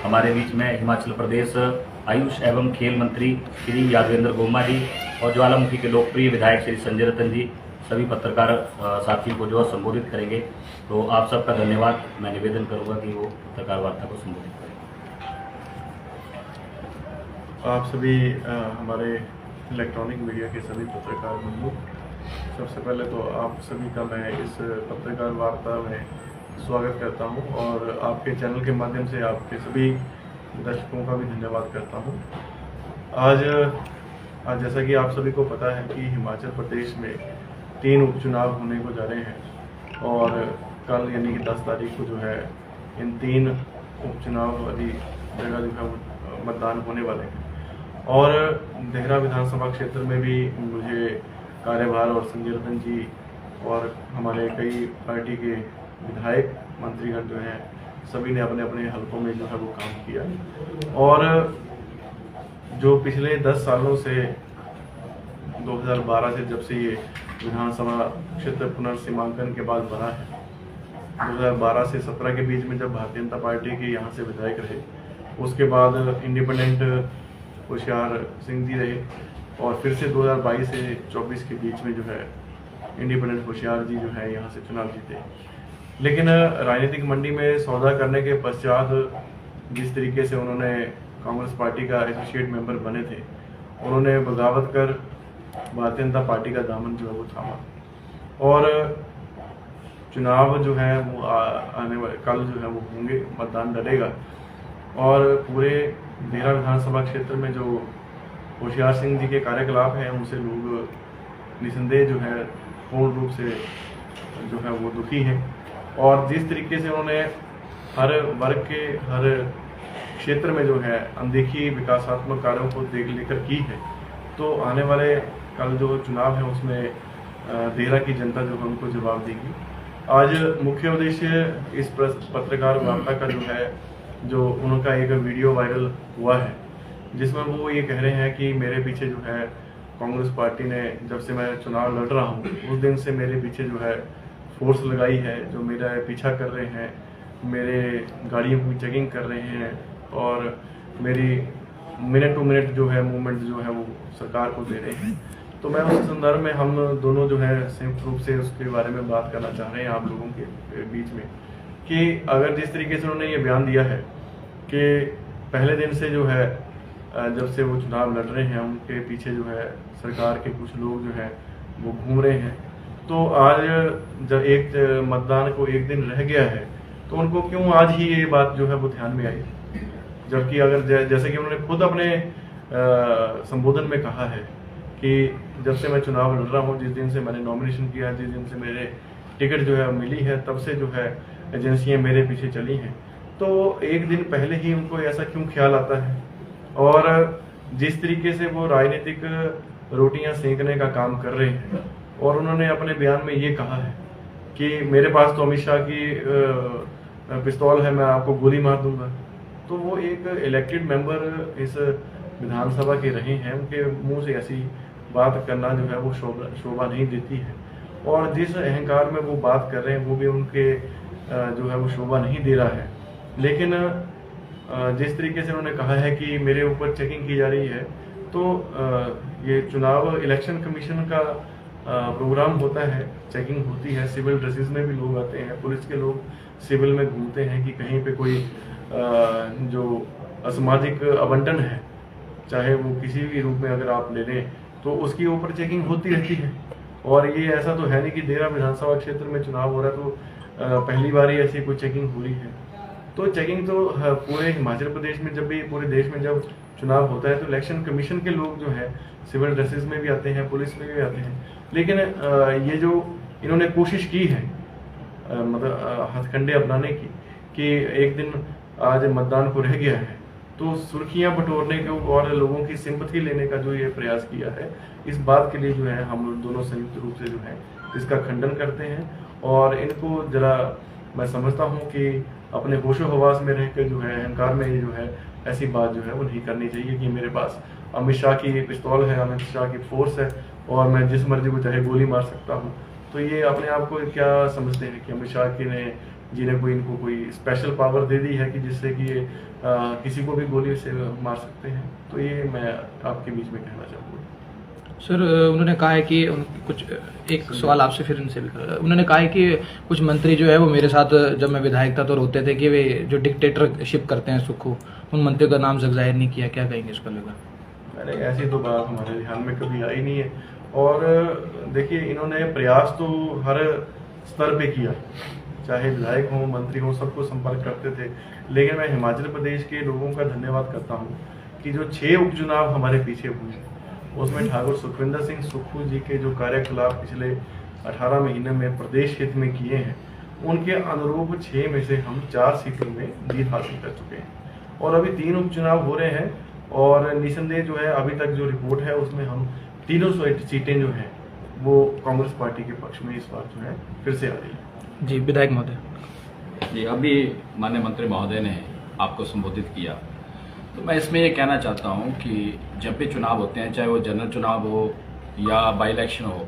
हमारे बीच में हिमाचल प्रदेश आयुष एवं खेल मंत्री श्री यादवेंद्र गोमा जी और ज्वालामुखी के लोकप्रिय विधायक श्री संजय रतन जी सभी पत्रकार साथियों को जो है संबोधित करेंगे। तो आप सबका धन्यवाद। मैं निवेदन करूंगा कि वो पत्रकार वार्ता को संबोधित करें। आप सभी हमारे इलेक्ट्रॉनिक मीडिया के सभी पत्रकार बंधु, सबसे पहले तो आप सभी का मैं इस पत्रकार वार्ता में स्वागत करता हूं और आपके चैनल के माध्यम से आपके सभी दर्शकों का भी धन्यवाद करता हूं। आज जैसा कि आप सभी को पता है कि हिमाचल प्रदेश में 3 उपचुनाव होने को जा रहे हैं और कल यानी कि 10 तारीख को जो है इन 3 उपचुनाव वाली जगह जो है मतदान होने वाले हैं। और देहरा विधानसभा क्षेत्र में भी मुझे कार्यभार और संजय रतन जी और हमारे कई पार्टी के विधायक मंत्रीगण जो हैं सभी ने अपने अपने हलकों में जो है वो काम किया। और जो पिछले 10 सालों से 2012 से जब से ये विधानसभा क्षेत्र पुनर्सीमांकन के बाद बना है, 2012 से 17 के बीच में जब भारतीय जनता पार्टी के यहाँ से विधायक रहे, उसके बाद इंडिपेंडेंट होशियार सिंह जी रहे और फिर से 2022 से 24 के बीच में जो है इंडिपेंडेंट होशियार जी जो है यहाँ से चुनाव जीते। लेकिन राजनीतिक मंडी में सौदा करने के पश्चात जिस तरीके से उन्होंने कांग्रेस पार्टी का एसोसिएट मेंबर बने थे, उन्होंने बगावत कर भारतीय जनता पार्टी का दामन जो है वो थामा और चुनाव जो है वो आने वाले कल जो है वो होंगे, मतदान लड़ेगा। और पूरे देहरा विधानसभा क्षेत्र में जो होशियार सिंह जी के कार्यकलाप हैं उनसे लोग निसंदेह जो है पूर्ण रूप से जो है वो दुखी हैं। और जिस तरीके से उन्होंने हर वर्ग के हर क्षेत्र में जो है अनदेखी विकासात्मक कार्यों को लेकर की है, तो आने वाले कल जो चुनाव है उसमें देहरा की जनता जो है उनको जवाब देगी। आज मुख्य उद्देश्य इस पत्रकार वार्ता का जो है जो उनका एक वीडियो वायरल हुआ है जिसमें वो ये कह रहे हैं कि मेरे पीछे जो है कांग्रेस पार्टी ने जब से मैं चुनाव लड़ रहा हूँ उस दिन से मेरे पीछे जो है फोर्स लगाई है, जो मेरा पीछा कर रहे हैं, मेरे गाड़ियों की चेकिंग कर रहे हैं और मेरी मिनट टू मिनट जो है मूवमेंट जो है वो सरकार को दे रहे हैं। तो मैं उस संदर्भ में हम दोनों जो है संयुक्त रूप से उसके बारे में बात करना चाह रहे हैं आप लोगों के बीच में कि अगर जिस तरीके से उन्होंने ये बयान दिया है कि पहले दिन से जो है जब से वो चुनाव लड़ रहे हैं उनके पीछे जो है सरकार के कुछ लोग जो है वो घूम रहे हैं, तो आज जब एक मतदान को एक दिन रह गया है तो उनको क्यों आज ही ये बात जो है वो ध्यान में आई, जबकि अगर जैसे कि उन्होंने खुद अपने संबोधन में कहा है कि जब से मैं चुनाव लड़ रहा हूँ, जिस दिन से मैंने नॉमिनेशन किया, जिस दिन से मेरे टिकट जो है मिली है, तब से जो है एजेंसियां मेरे पीछे चली हैं। तो एक दिन पहले ही उनको ऐसा क्यों ख्याल आता है। और जिस तरीके से वो राजनीतिक रोटियां सेंकने का काम कर रहे हैं और उन्होंने अपने बयान में ये कहा है कि मेरे पास तो अमित शाह की पिस्तौल है, मैं आपको गोली मार दूंगा। तो वो एक इलेक्टेड मेंबर इस विधानसभा के रहे हैं, उनके मुंह से ऐसी बात करना जो है वो शोभा नहीं देती है और जिस अहंकार में वो बात कर रहे हैं वो भी उनके जो है वो शोभा नहीं दे रहा है। लेकिन जिस तरीके से उन्होंने कहा है कि मेरे ऊपर चेकिंग की जा रही है, तो ये चुनाव इलेक्शन कमीशन का प्रोग्राम होता है, चेकिंग होती है, सिविल ड्रेसेस में भी लोग आते हैं, पुलिस के लोग सिविल में घूमते हैं कि कहीं पे कोई जो असामाजिक आवंटन है, चाहे वो किसी भी रूप में अगर आप ले लें, तो उसके ऊपर चेकिंग होती रहती है। और ये ऐसा तो है नहीं कि देहरा विधानसभा क्षेत्र में चुनाव हो रहा है तो पहली बार ही ऐसी कोई चेकिंग हो रही है। तो चेकिंग तो पूरे हिमाचल प्रदेश में जब भी पूरे देश में जब चुनाव होता है तो इलेक्शन कमीशन के लोग जो है सिविल ड्रेसेस में भी आते हैं, पुलिस में भी आते हैं। लेकिन ये जो इन्होंने कोशिश की है मतलब हथकंडे अपनाने की कि एक दिन आज मतदान को रह गया है तो सुर्खियां बटोरने के और लोगों की सिंपैथी लेने का जो ये प्रयास किया है, इस बात के लिए जो है हम दोनों संयुक्त रूप से जो है इसका खंडन करते हैं। और इनको जरा मैं समझता हूँ कि अपने होशो हवास में रहकर जो है अहंकार में जो है ऐसी बात जो है वो नहीं करनी चाहिए कि मेरे पास अमित शाह की पिस्तौल है, अमित शाह की फोर्स है और मैं जिस मर्जी को चाहे गोली मार सकता हूँ। तो ये अपने आप को क्या समझते हैं कि अमित शाह की ने जिन्हें कोई इनको कोई स्पेशल पावर दे दी है कि जिससे कि ये किसी को भी गोली से मार सकते हैं। तो ये मैं आपके बीच में कहना चाहूँगा। सर, उन्होंने कहा है कि कुछ एक सवाल आपसे फिर इनसे भी कर, उन्होंने कहा है कि कुछ मंत्री जो है वो मेरे साथ जब मैं विधायक था तो रोते थे कि वे जो डिक्टेटरशिप करते हैं सुक्खू, उन मंत्रियों का नाम जाहिर नहीं किया। क्या कहेंगे इसको लेकर? मैंने ऐसी तो बात हमारे ध्यान में कभी आई नहीं है। और देखिए, इन्होंने प्रयास तो हर स्तर पे किया, चाहे विधायक हों, मंत्री हों, सबको संपर्क करते थे। लेकिन मैं हिमाचल प्रदेश के लोगों का धन्यवाद करता हूँ कि जो 6 उपचुनाव हमारे पीछे हुए उसमें ठाकुर सुखविंदर सिंह सुक्खू जी के जो कार्यकलाप पिछले 18 महीने में प्रदेश हित में किए हैं, उनके अनुरूप 6 में से हम 4 सीटों में जीत हासिल कर चुके हैं। और अभी 3 उपचुनाव हो रहे हैं और निसंदेह जो है अभी तक जो रिपोर्ट है उसमें हम तीनों सीटें जो हैं वो कांग्रेस पार्टी के पक्ष में इस बार जो है फिर से आ रही है। जी, विधायक महोदय। जी, अभी माननीय मंत्री महोदय ने आपको संबोधित किया, तो मैं इसमें ये कहना चाहता हूँ कि जब भी चुनाव होते हैं, चाहे वो जनरल चुनाव हो या बाई इलेक्शन हो,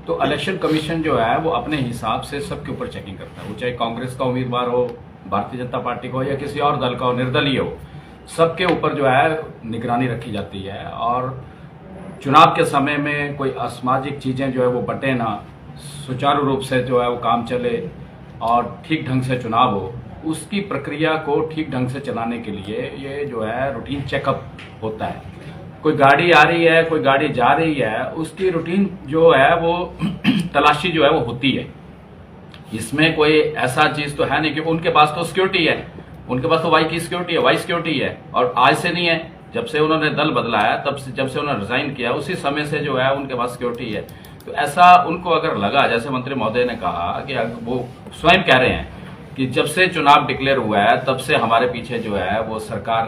तो इलेक्शन कमीशन जो है वो अपने हिसाब से सबके ऊपर चेकिंग करता है। वो चाहे कांग्रेस का उम्मीदवार हो, भारतीय जनता पार्टी का हो या किसी और दल का हो, निर्दलीय हो, सबके ऊपर जो है निगरानी रखी जाती है। और चुनाव के समय में कोई असामाजिक चीज़ें जो है वो बटे ना, सुचारू रूप से जो है वो काम चले और ठीक ढंग से चुनाव हो, उसकी प्रक्रिया को ठीक ढंग से चलाने के लिए ये जो है रूटीन चेकअप होता है। कोई गाड़ी आ रही है, कोई गाड़ी जा रही है, उसकी रूटीन जो है वो तलाशी जो है वो होती है। इसमें कोई ऐसा चीज़ तो है नहीं कि उनके पास तो सिक्योरिटी है, उनके पास तो वाई की सिक्योरिटी है, वाई सिक्योरिटी है। और आज से नहीं है, जब से उन्होंने दल बदला है, तब से जब से उन्होंने रिजाइन किया उसी समय से जो है उनके पास सिक्योरिटी है। तो ऐसा उनको अगर लगा, जैसे मंत्री महोदय ने कहा कि वो स्वयं कह रहे हैं कि जब से चुनाव डिक्लेयर हुआ है तब से हमारे पीछे जो है वो सरकार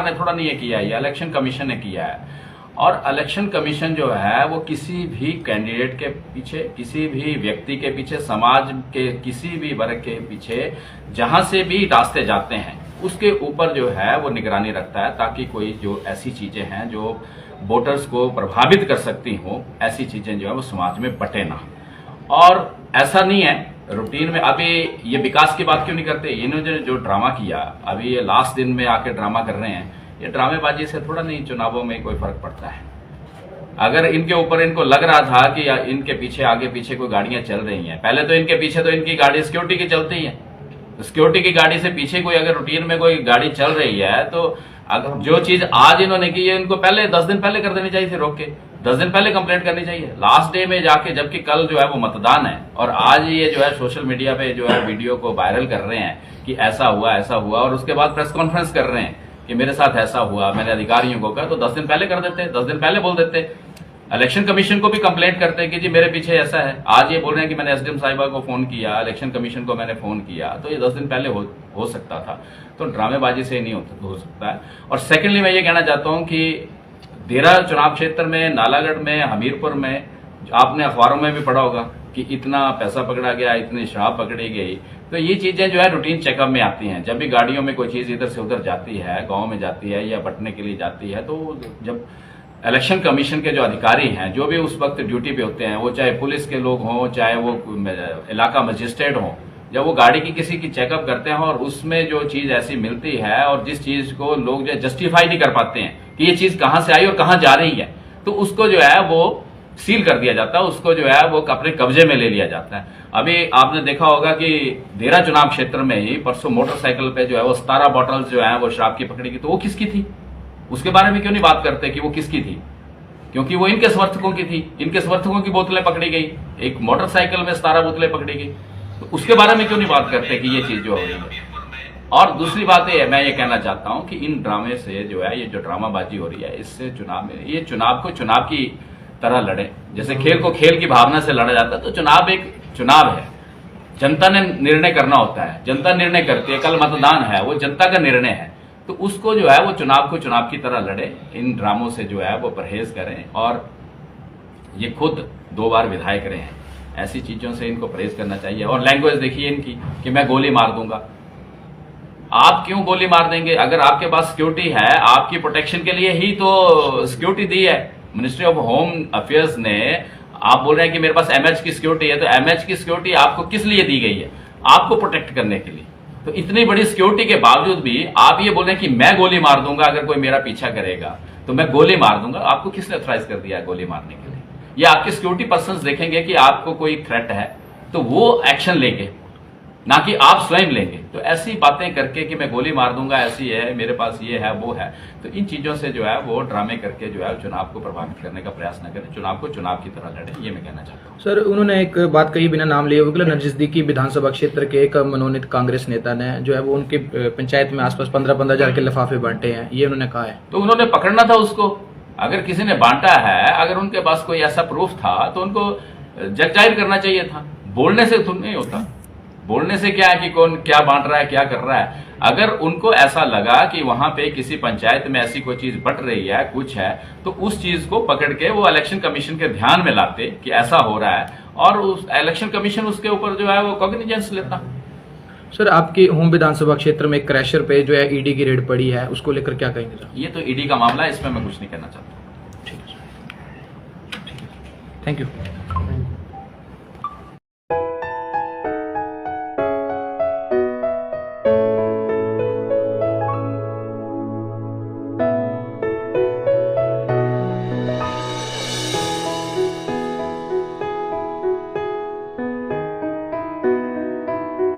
ने थोड़ा नहीं ये किया है, इलेक्शन कमीशन ने किया है। और इलेक्शन कमीशन जो है वो किसी भी कैंडिडेट के पीछे, किसी भी व्यक्ति के पीछे, समाज के किसी भी वर्ग के पीछे जहां से भी रास्ते जाते हैं उसके ऊपर जो है वो निगरानी रखता है, ताकि कोई जो ऐसी चीजें हैं जो वोटर्स को प्रभावित कर सकती हो, ऐसी चीजें जो है वो समाज में बटे ना। और ऐसा नहीं है रूटीन में। अभी ये विकास की बात क्यों नहीं करते? इन्होंने जो ड्रामा किया, अभी ये लास्ट दिन में आके ड्रामा कर रहे हैं, ये ड्रामेबाजी से थोड़ा नहीं चुनावों में कोई फर्क पड़ता है। अगर इनके ऊपर इनको लग रहा था कि इनके पीछे आगे पीछे कोई गाड़ियां चल रही हैं, पहले तो इनके पीछे तो इनकी गाड़ी सिक्योरिटी की चलती है, सिक्योरिटी की गाड़ी से पीछे कोई अगर रूटीन में कोई गाड़ी चल रही है तो अगर जो चीज आज इन्होंने की है, इनको पहले 10 दिन पहले कर देनी चाहिए थी, रोक के 10 दिन पहले कंप्लेंट करनी चाहिए, लास्ट डे में जाके, जबकि कल जो है वो मतदान है। और आज ये जो है सोशल मीडिया पे जो है वीडियो को वायरल कर रहे हैं कि ऐसा हुआ, और उसके बाद प्रेस कॉन्फ्रेंस कर रहे हैं कि मेरे साथ ऐसा हुआ, मैंने अधिकारियों को कहा। तो 10 दिन पहले कर देते, 10 दिन पहले बोल देते, इलेक्शन कमीशन को भी कंप्लेंट करते हैं कि जी मेरे पीछे ऐसा है। आज ये बोल रहे हैं कि मैंने एसडीएम साहिबा को फोन किया, इलेक्शन कमीशन को मैंने फोन किया, तो ये 10 दिन पहले हो सकता था। तो ड्रामेबाजी से नहीं हो सकता है। और सेकेंडली मैं ये कहना चाहता हूं कि देरा चुनाव क्षेत्र में, नालागढ़ में, हमीरपुर में, आपने अखबारों में भी पढ़ा होगा कि इतना पैसा पकड़ा गया, इतनी शराब पकड़ी गई। तो ये चीजें जो है रूटीन चेकअप में आती हैं। जब भी गाड़ियों में कोई चीज इधर से उधर जाती है, गाँव में जाती है या बटने के लिए जाती है, तो जब इलेक्शन कमीशन के जो अधिकारी हैं, जो भी उस वक्त ड्यूटी पे होते हैं, वो चाहे पुलिस के लोग हों, चाहे वो इलाका मजिस्ट्रेट हों, जब वो गाड़ी की किसी की चेकअप करते हैं और उसमें जो चीज ऐसी मिलती है और जिस चीज को लोग जो जस्टिफाई नहीं कर पाते हैं कि ये चीज कहां से आई और कहां जा रही है, तो उसको जो है वो सील कर दिया जाता है, उसको जो है वो अपने कब्जे में ले लिया जाता है। अभी आपने देखा होगा कि देरा चुनाव क्षेत्र में ही परसों मोटरसाइकिल पे जो है वो 17 बॉटल्स जो है वो शराब की पकड़ी गई। तो वो किसकी थी? उसके बारे में क्यों नहीं बात करते कि वो किसकी थी? क्योंकि वो इनके समर्थकों की थी, इनके समर्थकों की बोतलें पकड़ी गई, एक मोटरसाइकिल में 17 बोतलें पकड़ी गई। तो उसके बारे में क्यों नहीं बात करते कि ये चीज जो हो रही है? और दूसरी बात है, मैं ये कहना चाहता हूं कि इन ड्रामे से जो है, ये जो ड्रामाबाजी हो रही है, इससे चुनाव में, ये चुनाव को चुनाव की तरह लड़े, जैसे खेल को खेल की भावना से लड़ा जाता है। तो चुनाव एक चुनाव है, जनता ने निर्णय करना होता है, जनता निर्णय करती है, कल मतदान है, वो जनता का निर्णय है। तो उसको जो है वो चुनाव को चुनाव की तरह लड़े, इन ड्रामों से जो है वो परहेज करें। और ये खुद 2 बार विधायक रहे हैं, ऐसी चीजों से इनको परहेज करना चाहिए। और लैंग्वेज देखिए इनकी कि मैं गोली मार दूंगा। आप क्यों गोली मार देंगे? अगर आपके पास सिक्योरिटी है, आपकी प्रोटेक्शन के लिए ही तो सिक्योरिटी दी है मिनिस्ट्री ऑफ होम अफेयर्स ने। आप बोल रहे हैं कि मेरे पास एमएच की सिक्योरिटी है, तो एमएच की सिक्योरिटी आपको किस लिए दी गई है? आपको प्रोटेक्ट करने के लिए। तो इतनी बड़ी सिक्योरिटी के बावजूद भी आप ये बोल रहे हैं कि मैं गोली मार दूंगा अगर कोई मेरा पीछा करेगा, तो मैं गोली मार दूंगा। आपको किसने ऑथराइज कर दिया है गोली मारने के लिए? या आपके सिक्योरिटी पर्संस देखेंगे कि आपको कोई थ्रेट है तो वो एक्शन लेंगे, ना कि आप स्वयं लेंगे। तो ऐसी बातें करके कि मैं गोली मार दूंगा, ऐसी है, मेरे पास ये है, वो है, तो इन चीजों से जो है वो ड्रामे करके जो है चुनाव को प्रभावित करने का प्रयास न करें, चुनाव को चुनाव की तरह लड़े, ये मैं कहना चाहता हूँ। सर, उन्होंने एक बात कही बिना नाम लिए हुए, नजदीकी विधानसभा क्षेत्र के एक मनोनीत कांग्रेस नेता ने जो है वो उनके पंचायत में आसपास 15-15 हजार के लिफाफे बांटे हैं, ये उन्होंने कहा है। तो उन्होंने पकड़ना था उसको। अगर किसी ने बांटा है, अगर उनके पास कोई ऐसा प्रूफ था तो उनको जग जाहिर करना चाहिए था। बोलने से तो नहीं होता। बोलने से क्या है कि कौन क्या बांट रहा है, क्या कर रहा है। अगर उनको ऐसा लगा कि वहां पे किसी पंचायत में ऐसी कोई चीज बट रही है, कुछ है, तो उस चीज को पकड़ के वो इलेक्शन कमीशन के ध्यान में लाते कि ऐसा हो रहा है, और उस इलेक्शन कमीशन उसके ऊपर जो है वो कॉग्निजेंस लेता। सर, आपकी होम विधानसभा क्षेत्र में एक क्रैशर पे जो है ईडी की रेड पड़ी है, उसको लेकर क्या कहेंगे सर? ये तो ईडी का मामला है, इसमें मैं कुछ नहीं कहना चाहता। ठीक है सर, ठीक है, थैंक यू।